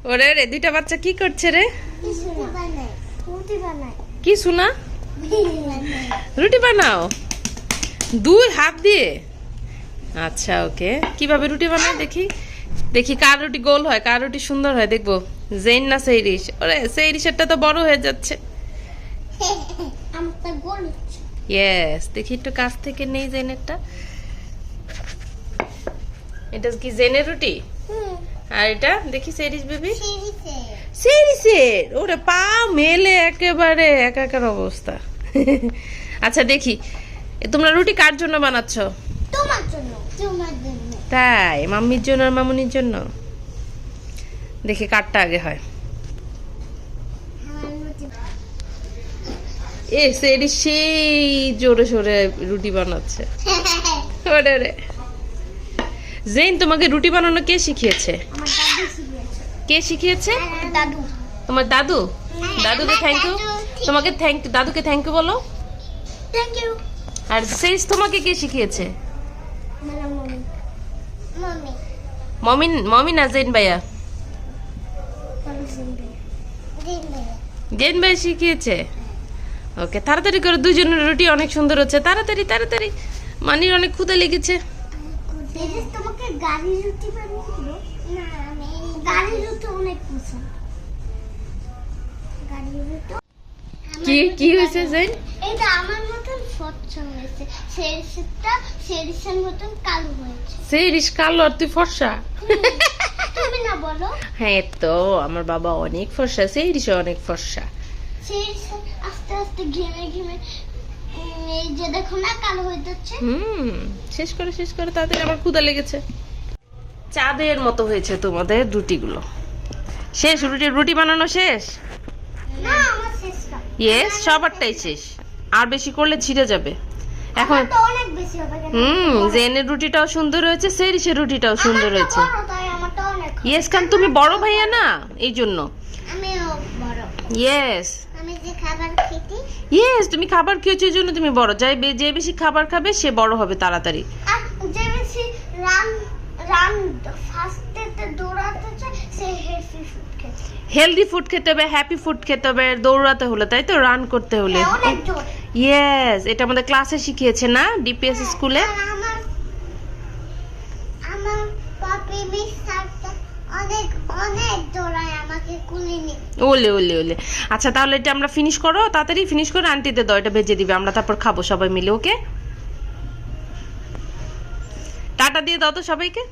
ওরে রে, দুইটা বাচ্চা কি করছে রে? কি শোনা? রুটি বানাও দুই হাত দিয়ে? আচ্ছা ওকে, কিভাবে রুটি বানায় দেখি। দেখি কার রুটি গোল হয়, কার রুটি সুন্দর হয় দেখবো। জেন না সেইরিশ? ওরে সেইরিশেরটা তো বড় হয়ে যাচ্ছে। ইয়েস, দেখি একটু কাছ থেকে নেই জেনেরটা। এটা কি জেনের রুটি? আর এটা দেখি সেইরিশ বেবি। সেইরিশের ওরে পা মেলে একেবারে একাকার অবস্থা। আচ্ছা দেখি, তোমরা রুটি কার জন্য বানাচ্ছ? তোমার জন্য। তোমার জন্য। তাই, মাম্মির জন্য আর মামুনির জন্য? দেখি কারটা আগে হয়। এ সেরি সেই জোরে সোরে রুটি বানাচ্ছে। ওরে রে, জেন তোমাকে রুটি বানানো কে শিখিয়েছে? আমার দাদু শিখিয়েছে। কে শিখিয়েছে? দাদু। তোমার দাদু? দাদুকে থ্যাংক ইউ। তোমাকে দাদুকে থ্যাংক ইউ বলো। Thank you. আর সেইস তোমাকে কে শিখিয়েছে? আমার মম্মি। মম্মি। মমিন? মমিন না জেন ভাইয়া? জেন ভাই শিখিয়েছে। ওকে, তাড়াতাড়ি করে, দুজনের রুটি অনেক সুন্দর হচ্ছে। তাড়াতাড়ি তাড়াতাড়ি, মানির অনেক ক্ষুধা লেগেছে। তোমাকে গাড়ি রুটি বানিয়ে দিল? না, আমি গাড়ি রুটি অনেক পছন্দ। গাড়ি রুটি কি কি হয়েছে জেন? এটা আমার মতন স্বচ্ছ হয়েছে, সেরিসের মতন কালো হয়েছে। সেইরিশ কালো আর তুই ফর্সা? তুমি না বলো। হ্যাঁ তো, আমার বাবা অনেক ফর্সা, সেইরিশ অনেক ফর্সা। সেরিস আস্তে আস্তে ঘেমে ঘেমে এই যে দেখো না কালো হয়ে যাচ্ছে। শেষ করে শেষ করে তাড়াতাড়ি, আমার ক্ষুধা লেগেছে। চাঁদের মতো হয়েছে তোমাদের রুটিগুলো। শেষ? রুটি বানানো শেষ? না, আমার শেষ না। ইয়েস, সবারটাই শেষ। আর বেশি করলে ছিঁড়ে যাবে। এখন আমার তো অনেক বেশি হবে কেন? জেনের রুটিটাও সুন্দর হয়েছে, সেরিসের রুটিটাও সুন্দর হয়েছে। বড়, তাই আমারটা অনেক হবে। ইয়েস, কারণ তুমি বড় ভাইয়া না, এই জন্য। আমিও বড়। ইয়েস আমি যে খাবার খেতে ইয়েস, তুমি খাবার খেয়েছো এই জন্য তুমি বড়। যে বেশি খাবার খাবে সে বড় হবে তাড়াতাড়ি। আর যে বেশি রান রান ফাস্টেতে দৌড়াতে চায় সে হেলদি ফুড খেতে। হেলদি ফুড খেতে হবে, হ্যাপি ফুড খেতে হবে, দৌড়াতে হলে, তাই তো, রান করতে হলে। হ্যাঁ, অনেক জোর। ইয়েস, এটা আমাদের ক্লাসে শিখিয়েছে না, ডিপিএস স্কুলে। আর আমার আমার পাপি মিস স্যারটা অনেক অনেক দৌড়ায় আমাকে কুলে নিয়ে। ওলে ওলে ওলে। আচ্ছা তাহলে এটা আমরা ফিনিশ করো, তাড়াতাড়ি ফিনিশ করে আন্টিতে দাও, এটা ভেজে দিবে, আমরা তারপর খাবো সবাই মিলে। ওকে, টাটা দিয়ে দাও তো সবাইকে।